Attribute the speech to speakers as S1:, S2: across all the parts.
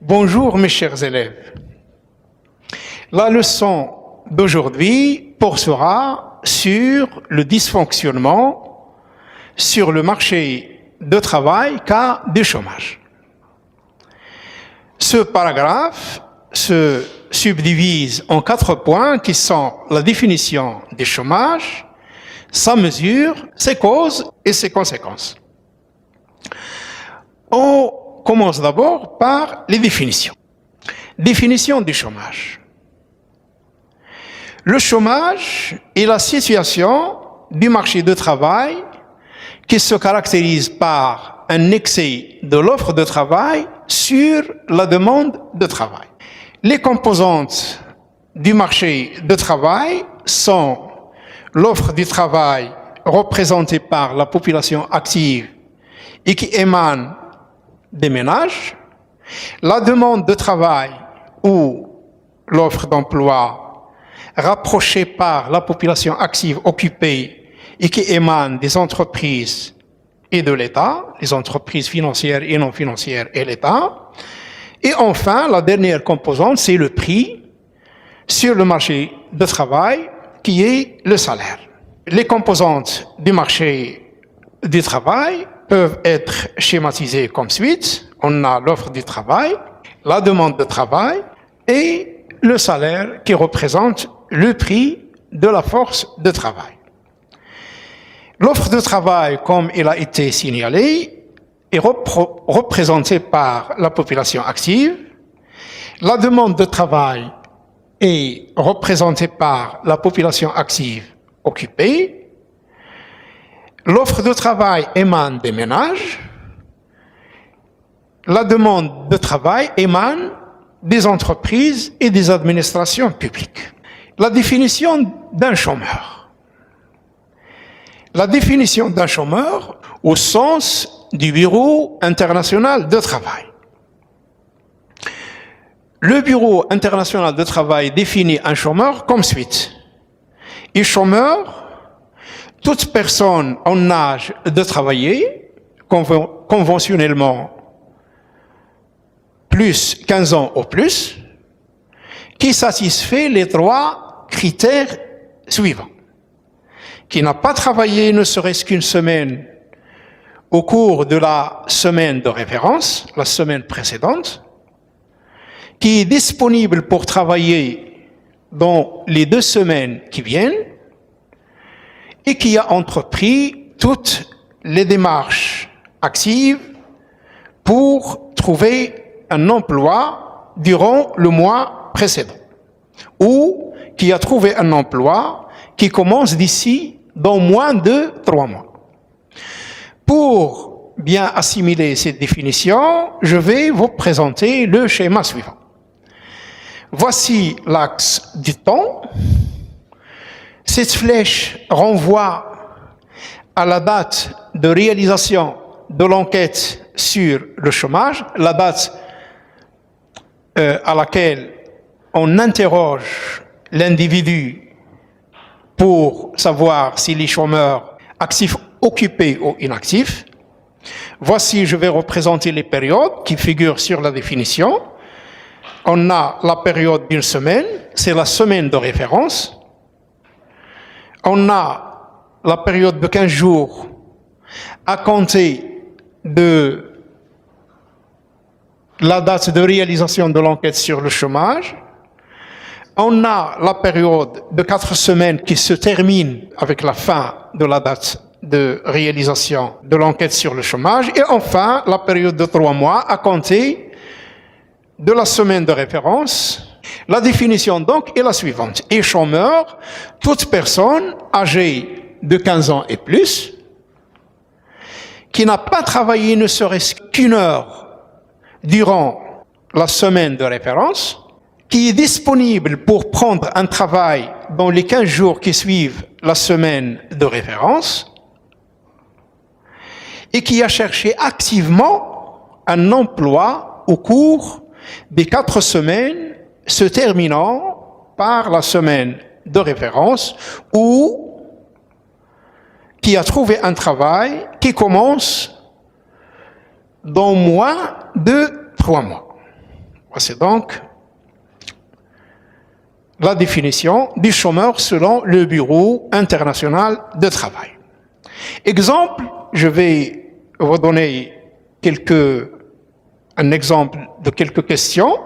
S1: Bonjour mes chers élèves. La leçon d'aujourd'hui portera sur le dysfonctionnement sur le marché de travail cas du chômage. Ce paragraphe se subdivise en 4 points qui sont la définition du chômage, sa mesure, ses causes et ses conséquences. On commence d'abord par les définitions. Définition du chômage. Le chômage est la situation du marché de travail qui se caractérise par un excès de l'offre de travail sur la demande de travail. Les composantes du marché de travail sont l'offre du travail représentée par la population active et qui émane des ménages, la demande de travail ou l'offre d'emploi rapprochée par la population active occupée et qui émane des entreprises et de l'État, les entreprises financières et non financières et l'État. Et enfin, la dernière composante, c'est le prix sur le marché de travail qui est le salaire. Les composantes du marché du travail peuvent être schématisées comme suit. On a l'offre du travail, la demande de travail et le salaire qui représente le prix de la force de travail. L'offre de travail, comme il a été signalé, est représentée par la population active. La demande de travail est représentée par la population active occupée. L'offre de travail émane des ménages. La demande de travail émane des entreprises et des administrations publiques. La définition d'un chômeur. La définition d'un chômeur au sens du Bureau international de travail. Le Bureau international de travail définit un chômeur comme suit. Et chômeur, toute personne en âge de travailler, conventionnellement plus 15 ans au plus, qui satisfait les 3 critères suivants. Qui n'a pas travaillé ne serait-ce qu'une semaine au cours de la semaine de référence, la semaine précédente, qui est disponible pour travailler dans les 2 semaines qui viennent et qui a entrepris toutes les démarches actives pour trouver un emploi durant le mois précédent ou qui a trouvé un emploi qui commence d'ici dans moins de 3 mois. Pour bien assimiler cette définition, je vais vous présenter le schéma suivant. Voici l'axe du temps. Cette flèche renvoie à la date de réalisation de l'enquête sur le chômage, la date à laquelle on interroge l'individu pour savoir s'il est chômeur actif, occupé ou inactif. Voici, je vais représenter les périodes qui figurent sur la définition. On a la période d'une semaine, c'est la semaine de référence. On a la période de 15 jours à compter de la date de réalisation de l'enquête sur le chômage. On a la période de 4 semaines qui se termine avec la fin de la date de réalisation de l'enquête sur le chômage. Et enfin, la période de 3 mois à compter de la semaine de référence. La définition donc est la suivante. Et chômeur, toute personne âgée de 15 ans et plus, qui n'a pas travaillé ne serait-ce qu'une heure durant la semaine de référence, qui est disponible pour prendre un travail dans les 15 jours qui suivent la semaine de référence, et qui a cherché activement un emploi au cours des 4 semaines se terminant par la semaine de référence ou qui a trouvé un travail qui commence dans moins de 3 mois. Voici donc la définition du chômeur selon le Bureau international de travail. Exemple, je vais vous donner un exemple de quelques questions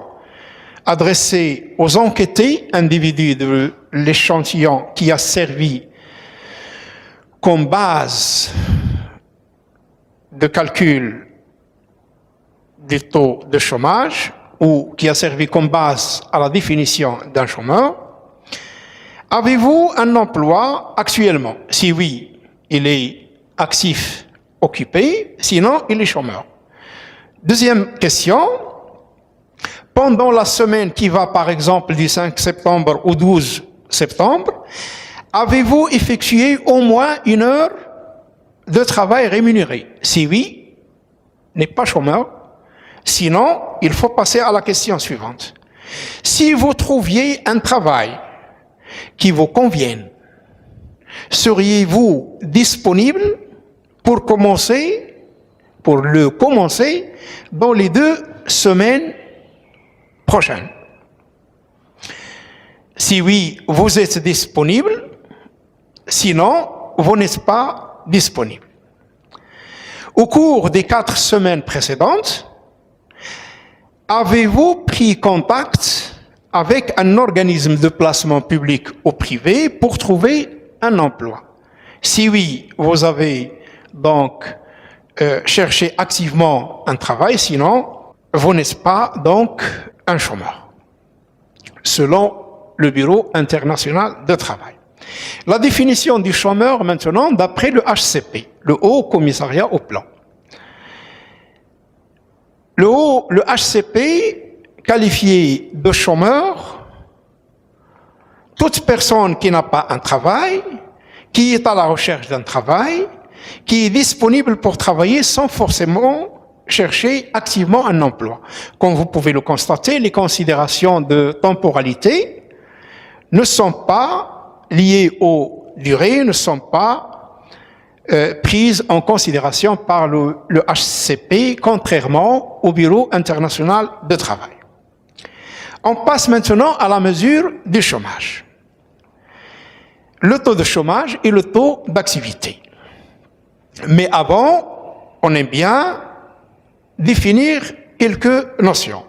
S1: adressées aux enquêtés individus de l'échantillon qui a servi comme base de calcul du taux de chômage ou qui a servi comme base à la définition d'un chômeur. Avez-vous un emploi actuellement? Si oui, il est actif, occupé, sinon il est chômeur. Deuxième question, pendant la semaine qui va par exemple du 5 septembre au 12 septembre, avez-vous effectué au moins 1 heure de travail rémunéré? Si oui, n'est pas chômeur. Sinon, il faut passer à la question suivante. Si vous trouviez un travail qui vous convienne, seriez-vous disponible pour le commencer dans les 2 semaines prochaines? Si oui, vous êtes disponible. Sinon, vous n'êtes pas disponible. Au cours des 4 semaines précédentes, avez-vous pris contact avec un organisme de placement public ou privé pour trouver un emploi? Si oui, vous avez donc cherché activement un travail, sinon, vous n'êtes pas donc un chômeur, selon le Bureau international de travail. La définition du chômeur maintenant d'après le HCP, le Haut Commissariat au Plan. Le HCP qualifié de chômeur toute personne qui n'a pas un travail, qui est à la recherche d'un travail, qui est disponible pour travailler sans forcément chercher activement un emploi. Comme vous pouvez le constater, les considérations de temporalité ne sont pas liées aux durées, ne sont pas prises en considération par le HCP, contrairement au Bureau international de travail. On passe maintenant à la mesure du chômage. Le taux de chômage et le taux d'activité. Mais avant, on aime bien définir quelques notions.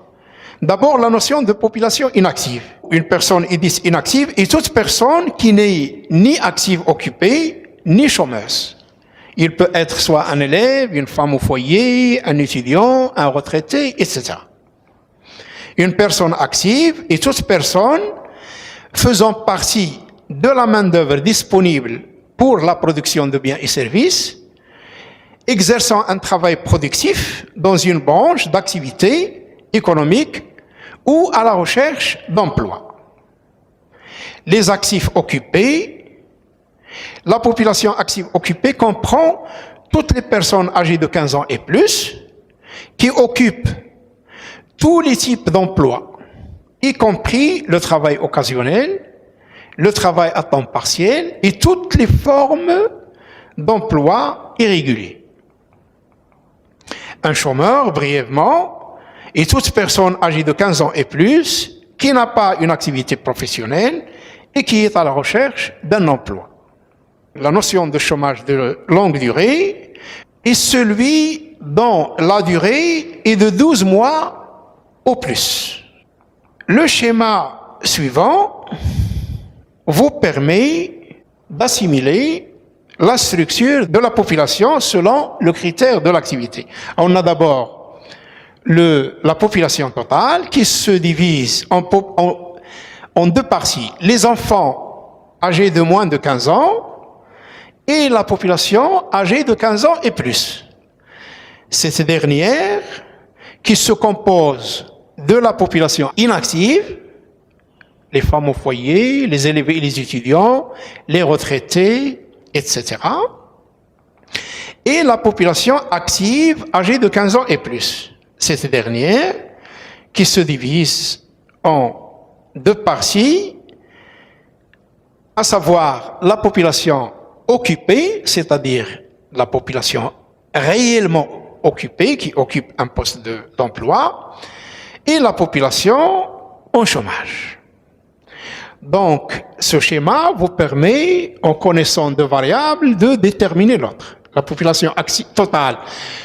S1: D'abord, la notion de population inactive. Une personne est dite inactive et toute personne qui n'est ni active occupée, ni chômeuse. Il peut être soit un élève, une femme au foyer, un étudiant, un retraité, etc. Une personne active et toute personne faisant partie de la main-d'œuvre disponible pour la production de biens et services, exerçant un travail productif dans une branche d'activité économique ou à la recherche d'emploi. Les actifs occupés, la population active occupée comprend toutes les personnes âgées de 15 ans et plus qui occupent tous les types d'emplois, y compris le travail occasionnel, le travail à temps partiel et toutes les formes d'emploi irréguliers. Un chômeur, brièvement, est toute personne âgée de 15 ans et plus qui n'a pas une activité professionnelle et qui est à la recherche d'un emploi. La notion de chômage de longue durée est celui dont la durée est de 12 mois au plus. Le schéma suivant vous permet d'assimiler la structure de la population selon le critère de l'activité. On a d'abord la population totale qui se divise en 2 parties. Les enfants âgés de moins de 15 ans et la population âgée de 15 ans et plus. Cette dernière qui se compose de la population inactive, les femmes au foyer, les élèves et les étudiants, les retraités, etc. Et la population active âgée de 15 ans et plus. Cette dernière qui se divise en 2 parties, à savoir la population occupée, c'est-à-dire la population réellement occupée, qui occupe un poste d'emploi, et la population en chômage. Donc, ce schéma vous permet, en connaissant deux variables, de déterminer l'autre. La population totale,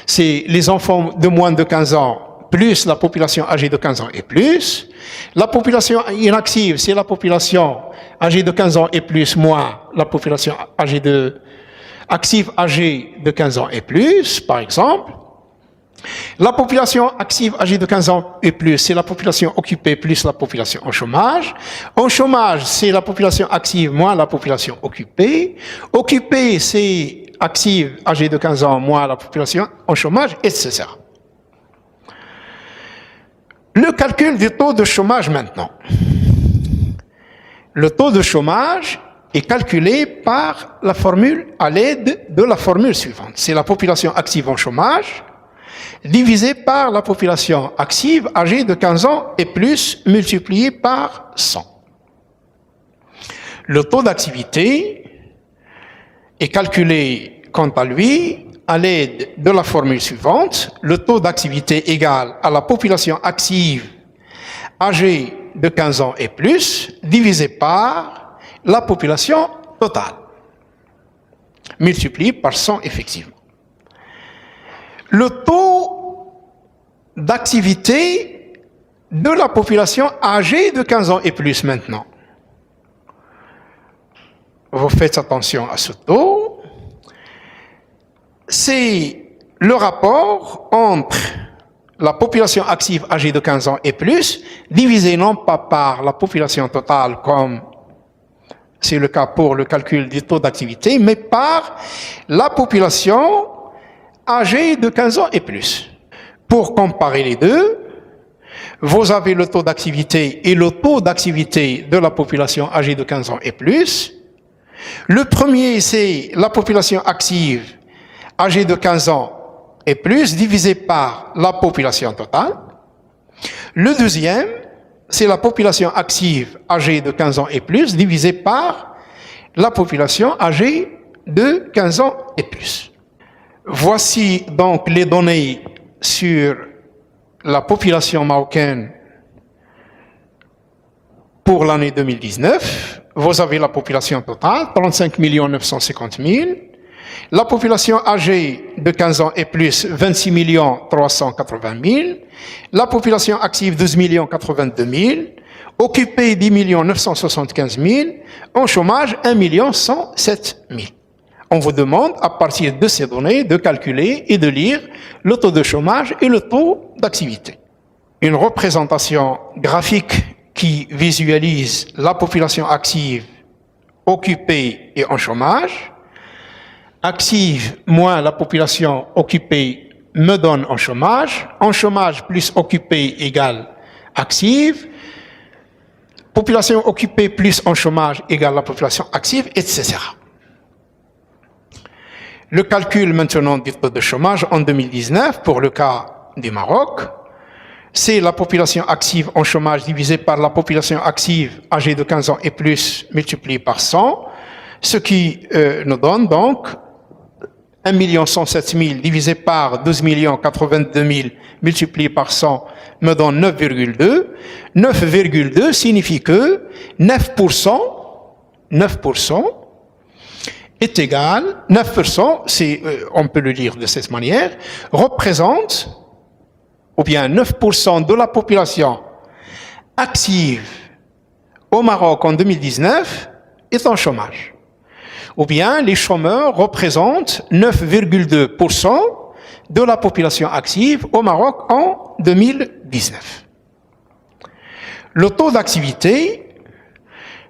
S1: c'est les enfants de moins de 15 ans plus la population âgée de 15 ans et plus. La population inactive, c'est la population âgée de 15 ans et plus moins la population active âgée de 15 ans et plus, par exemple. La population active âgée de 15 ans et plus, c'est la population occupée plus la population en chômage. En chômage, c'est la population active moins la population occupée. Occupée, c'est active âgée de 15 ans moins la population en chômage, etc. Le calcul du taux de chômage maintenant. Le taux de chômage est calculé par la formule à l'aide de la formule suivante. C'est la population active en chômage divisé par la population active âgée de 15 ans et plus multiplié par 100. Le taux d'activité est calculé quant à lui à l'aide de la formule suivante. Le taux d'activité égal à la population active âgée de 15 ans et plus divisé par la population totale multiplié par 100 effectivement. Le taux d'activité de la population âgée de 15 ans et plus maintenant. Vous faites attention à ce taux. C'est le rapport entre la population active âgée de 15 ans et plus, divisé non pas par la population totale, comme c'est le cas pour le calcul du taux d'activité, mais par la population âgée de 15 ans et plus. Pour comparer les deux, vous avez le taux d'activité et le taux d'activité de la population âgée de 15 ans et plus. Le premier, c'est la population active âgée de 15 ans et plus divisé par la population totale. Le deuxième, c'est la population active âgée de 15 ans et plus divisé par la population âgée de 15 ans et plus. Voici donc les données sur la population marocaine pour l'année 2019. Vous avez la population totale, 35 950 000. La population âgée de 15 ans et plus, 26 380 000. La population active, 12 082 000. Occupée, 10 975 000. En chômage, 1 107 000. On vous demande, à partir de ces données, de calculer et de lire le taux de chômage et le taux d'activité. Une représentation graphique qui visualise la population active, occupée et en chômage. Active moins la population occupée me donne en chômage. En chômage plus occupée égale active. Population occupée plus en chômage égale la population active, etc. Le calcul maintenant du taux de chômage en 2019 pour le cas du Maroc, c'est la population active en chômage divisée par la population active âgée de 15 ans et plus multiplié par 100, ce qui nous donne donc 1 107 000 divisé par 12 082 000 multiplié par 100 me donne 9,2. 9,2 signifie que 9% est égal, 9%, on peut le lire de cette manière, représente, ou bien 9% de la population active au Maroc en 2019 est en chômage. Ou bien les chômeurs représentent 9,2% de la population active au Maroc en 2019. Le taux d'activité,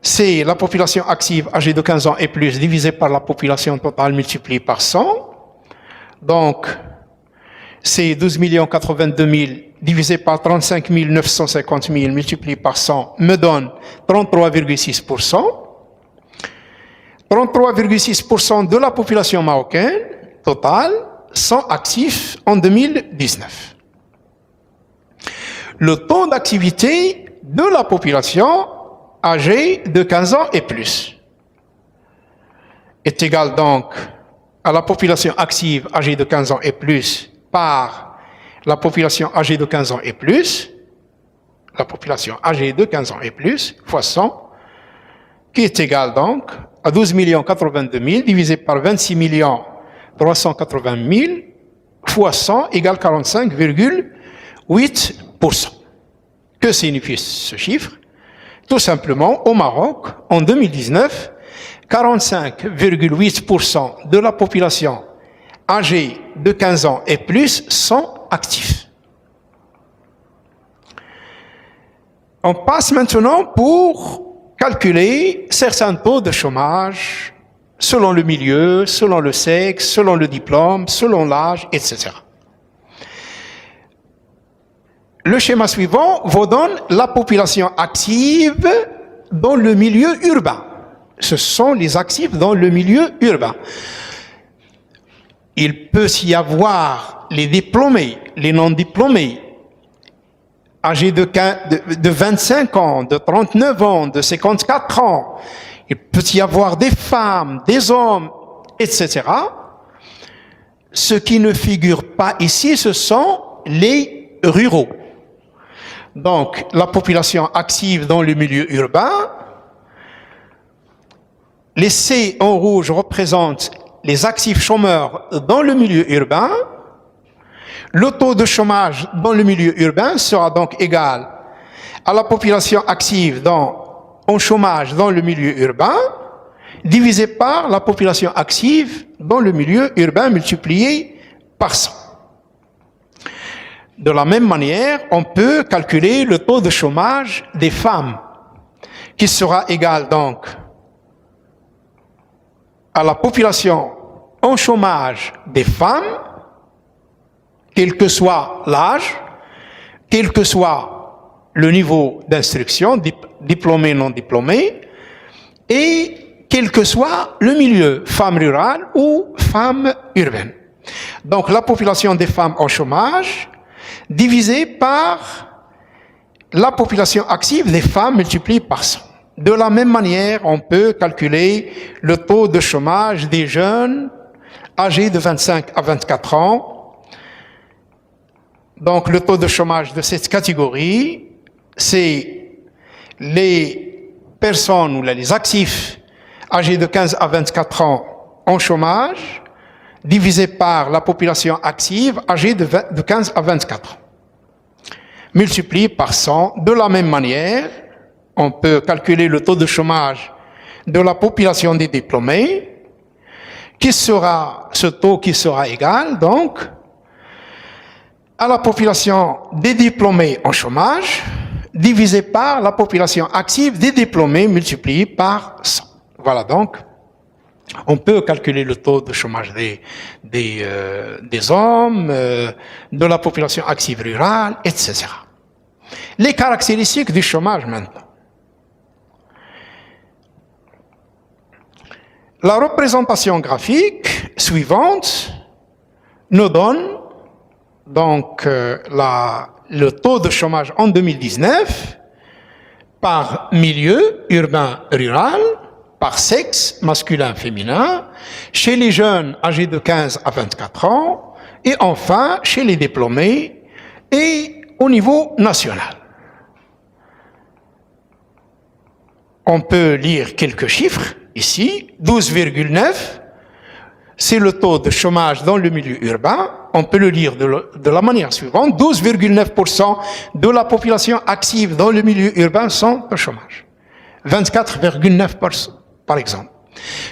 S1: c'est la population active âgée de 15 ans et plus divisé par la population totale multipliée par 100. Donc, c'est 12 082 000 divisé par 35 950 000 multiplié par 100 me donne 33,6%. 33,6% de la population marocaine totale sont actifs en 2019. Le taux d'activité de la population âgée de 15 ans et plus est égal donc à la population active âgée de 15 ans et plus par la population âgée de 15 ans et plus la population âgée de 15 ans et plus, fois 100, qui est égal donc à 12 082 000 divisé par 26 380 000 fois 100 égale 45,8%. Que signifie ce chiffre? Tout simplement, au Maroc, en 2019, 45,8% de la population âgée de 15 ans et plus sont actifs. On passe maintenant pour calculer certains taux de chômage selon le milieu, selon le sexe, selon le diplôme, selon l'âge, etc. Le schéma suivant vous donne la population active dans le milieu urbain. Ce sont les actifs dans le milieu urbain. Il peut y avoir les diplômés, les non-diplômés, âgés de 25 ans, de 39 ans, de 54 ans. Il peut y avoir des femmes, des hommes, etc. Ce qui ne figure pas ici, ce sont les ruraux. Donc, la population active dans le milieu urbain, les C en rouge représentent les actifs chômeurs dans le milieu urbain. Le taux de chômage dans le milieu urbain sera donc égal à la population active en chômage dans le milieu urbain, divisé par la population active dans le milieu urbain multiplié par 100. De la même manière, on peut calculer le taux de chômage des femmes, qui sera égal donc à la population en chômage des femmes, quel que soit l'âge, quel que soit le niveau d'instruction, diplômé, non diplômé, et quel que soit le milieu, femme rurale ou femme urbaine. Donc la population des femmes en chômage divisée par la population active des femmes multipliée par 100. De la même manière, on peut calculer le taux de chômage des jeunes âgés de 25 à 24 ans. Donc le taux de chômage de cette catégorie, c'est les personnes ou les actifs âgés de 15 à 24 ans en chômage, divisé par la population active âgée de 15 à 24 ans, multiplié par 100. De la même manière, on peut calculer le taux de chômage de la population des diplômés, ce taux qui sera égal, donc, à la population des diplômés en chômage, divisé par la population active des diplômés multiplié par 100. Voilà donc. On peut calculer le taux de chômage des hommes, de la population active rurale, etc. Les caractéristiques du chômage maintenant. La représentation graphique suivante nous donne donc le taux de chômage en 2019 par milieu urbain-rural, par sexe, masculin-féminin, chez les jeunes âgés de 15 à 24 ans, et enfin chez les diplômés et au niveau national. On peut lire quelques chiffres ici. 12,9, c'est le taux de chômage dans le milieu urbain. On peut le lire de la manière suivante. 12,9% de la population active dans le milieu urbain sont au chômage. 24,9%. Par exemple,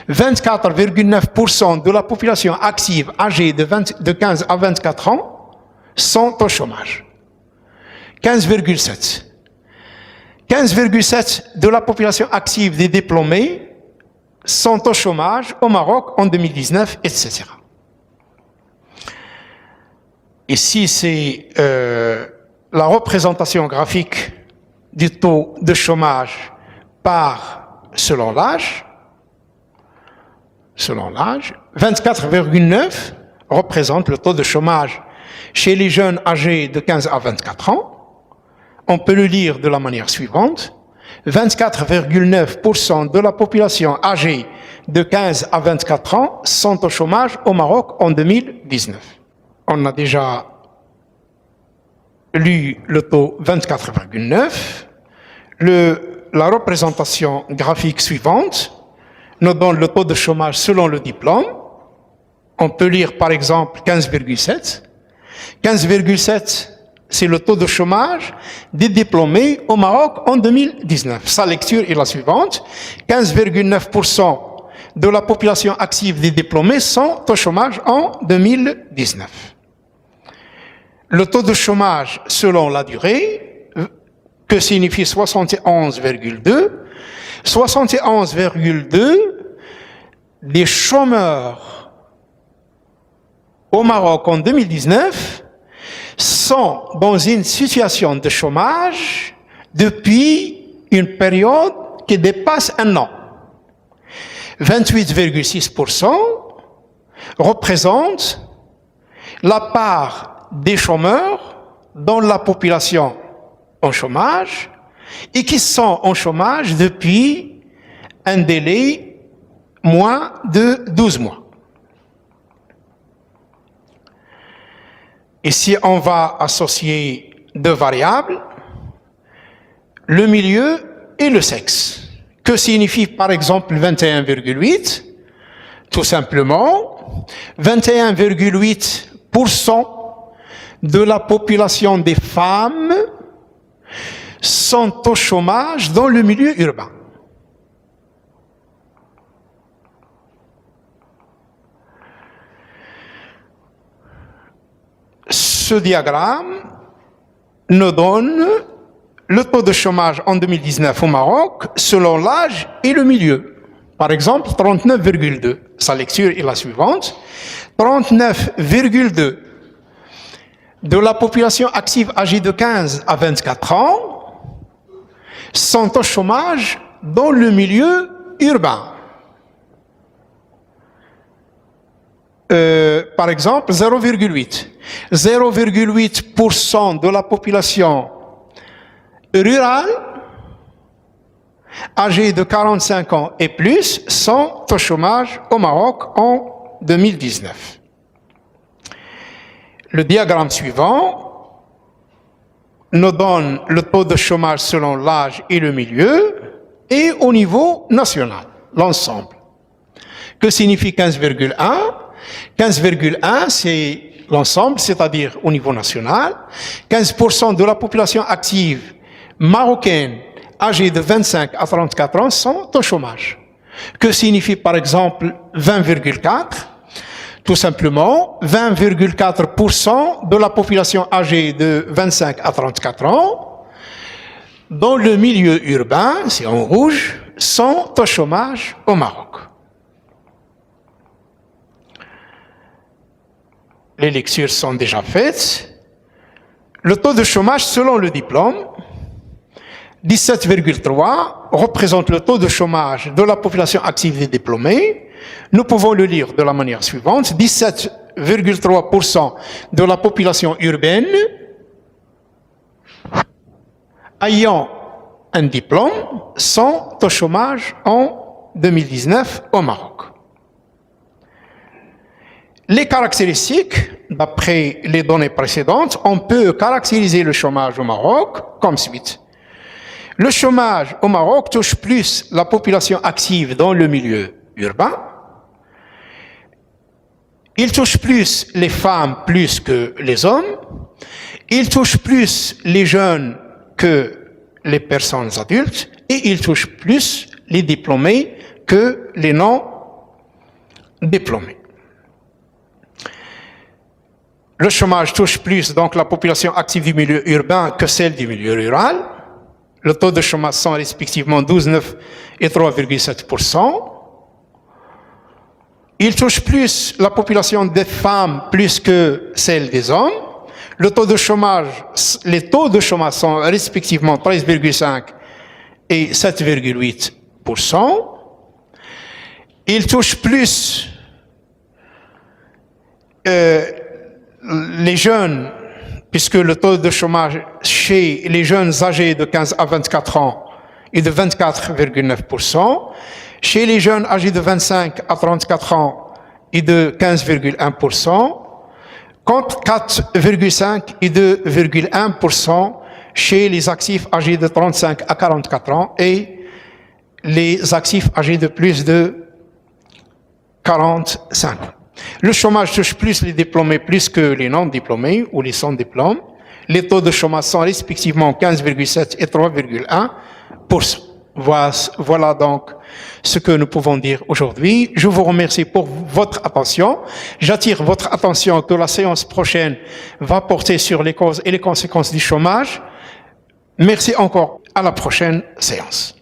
S1: 24,9% de la population active âgée de 15 à 24 ans sont au chômage. 15,7. 15,7% de la population active des diplômés sont au chômage au Maroc en 2019, etc. Ici, c'est la représentation graphique du taux de chômage selon l'âge. Selon l'âge, 24,9 représente le taux de chômage chez les jeunes âgés de 15 à 24 ans. On peut le lire de la manière suivante. 24,9% de la population âgée de 15 à 24 ans sont au chômage au Maroc en 2019. On a déjà lu le taux 24,9. La représentation graphique suivante nous donne le taux de chômage selon le diplôme. On peut lire par exemple 15,7. 15,7, c'est le taux de chômage des diplômés au Maroc en 2019. Sa lecture est la suivante. 15,9% de la population active des diplômés sont au chômage en 2019. Le taux de chômage selon la durée, que signifie 71,2. 71,2 des chômeurs au Maroc en 2019 sont dans une situation de chômage depuis une période qui dépasse un an. 28,6% représente la part des chômeurs dans la population en chômage et qui sont en chômage depuis un délai moins de 12 mois. Et si on va associer deux variables, le milieu et le sexe. Que signifie par exemple 21,8? Tout simplement, 21,8% de la population des femmes sont au chômage dans le milieu urbain. Ce diagramme nous donne le taux de chômage en 2019 au Maroc selon l'âge et le milieu. Par exemple, 39,2. Sa lecture est la suivante. 39,2 de la population active âgée de 15 à 24 ans sont au chômage dans le milieu urbain. Par exemple, 0,8. 0,8% de la population rurale âgés de 45 ans et plus sont au chômage au Maroc en 2019. Le diagramme suivant nous donne le taux de chômage selon l'âge et le milieu et au niveau national, l'ensemble. Que signifie 15,1? 15,1, c'est l'ensemble, c'est-à-dire au niveau national. 15% de la population active marocaine âgés de 25 à 34 ans sont au chômage. Que signifie par exemple 20,4? Tout simplement, 20,4% de la population âgée de 25 à 34 ans dans le milieu urbain, c'est en rouge, sont au chômage au Maroc. Les lectures sont déjà faites. Le taux de chômage selon le diplôme, 17,3 représente le taux de chômage de la population active des diplômés. Nous pouvons le lire de la manière suivante. 17,3% de la population urbaine ayant un diplôme sont au chômage en 2019 au Maroc. Les caractéristiques, d'après les données précédentes, on peut caractériser le chômage au Maroc comme suit. Le chômage au Maroc touche plus la population active dans le milieu urbain. Il touche plus les femmes plus que les hommes. Il touche plus les jeunes que les personnes adultes. Et il touche plus les diplômés que les non-diplômés. Le chômage touche plus donc la population active du milieu urbain que celle du milieu rural. Le taux de chômage sont respectivement 12,9 et 3,7%. Il touche plus la population des femmes plus que celle des hommes. Les taux de chômage sont respectivement 13,5 et 7,8%. Il touche plus les jeunes, puisque le taux de chômage chez les jeunes âgés de 15 à 24 ans est de 24,9%, chez les jeunes âgés de 25 à 34 ans est de 15,1%, contre 4,5 et 2,1% chez les actifs âgés de 35 à 44 ans et les actifs âgés de plus de 45 ans. Le chômage touche plus les diplômés plus que les non-diplômés ou les sans diplôme. Les taux de chômage sont respectivement 15,7 et 3,1%. Voilà donc ce que nous pouvons dire aujourd'hui. Je vous remercie pour votre attention. J'attire votre attention que la séance prochaine va porter sur les causes et les conséquences du chômage. Merci encore. À la prochaine séance.